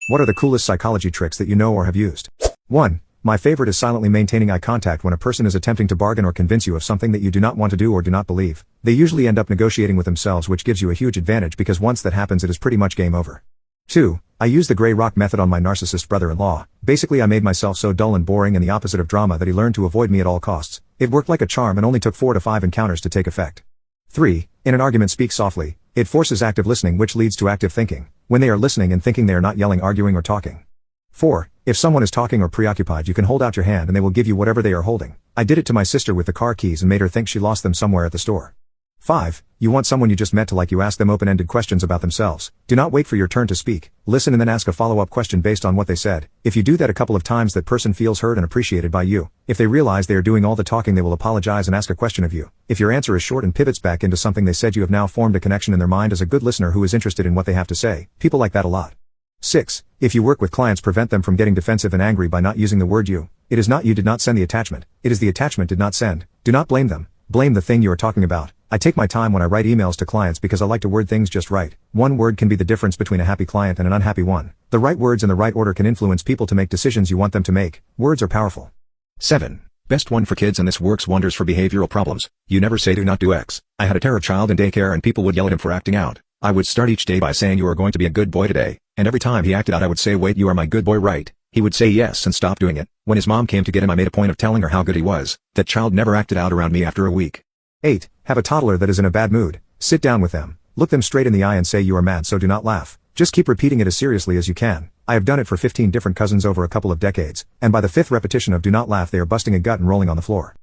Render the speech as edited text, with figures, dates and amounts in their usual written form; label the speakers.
Speaker 1: What are the coolest psychology tricks that you know or have used? 1. My favorite is silently maintaining eye contact when a person is attempting to bargain or convince you of something that you do not want to do or do not believe. They usually end up negotiating with themselves, which gives you a huge advantage because once that happens it is pretty much game over. 2. I use the gray rock method on my narcissist brother-in-law. Basically I made myself so dull and boring and the opposite of drama that he learned to avoid me at all costs. It worked like a charm and only took 4 to 5 encounters to take effect. 3. In an argument speak softly. It forces active listening which leads to active thinking. When they are listening and thinking they are not yelling, arguing or talking. 4. If someone is talking or preoccupied you can hold out your hand and they will give you whatever they are holding. I did it to my sister with the car keys and made her think she lost them somewhere at the store. 5. You want someone you just met to like you, ask them open-ended questions about themselves. Do not wait for your turn to speak. Listen and then ask a follow-up question based on what they said. If you do that a couple of times that person feels heard and appreciated by you. If they realize they are doing all the talking they will apologize and ask a question of you. If your answer is short and pivots back into something they said you have now formed a connection in their mind as a good listener who is interested in what they have to say. People like that a lot. 6. If you work with clients prevent them from getting defensive and angry by not using the word you. It is not you did not send the attachment. It is the attachment did not send. Do not blame them. Blame the thing you are talking about. I take my time when I write emails to clients because I like to word things just right. One word can be the difference between a happy client and an unhappy one. The right words in the right order can influence people to make decisions you want them to make. Words are powerful.
Speaker 2: 7. Best one for kids, and this works wonders for behavioral problems. You never say do not do X. I had a terror child in daycare and people would yell at him for acting out. I would start each day by saying you are going to be a good boy today, and every time he acted out I would say wait, you are my good boy, right? He would say yes and stop doing it. When his mom came to get him I made a point of telling her how good he was. That child never acted out around me after a week.
Speaker 1: 8. Have a toddler that is in a bad mood. Sit down with them. Look them straight in the eye and say you are mad, so do not laugh. Just keep repeating it as seriously as you can. I have done it for 15 different cousins over a couple of decades, and by the 5th repetition of do not laugh they are busting a gut and rolling on the floor.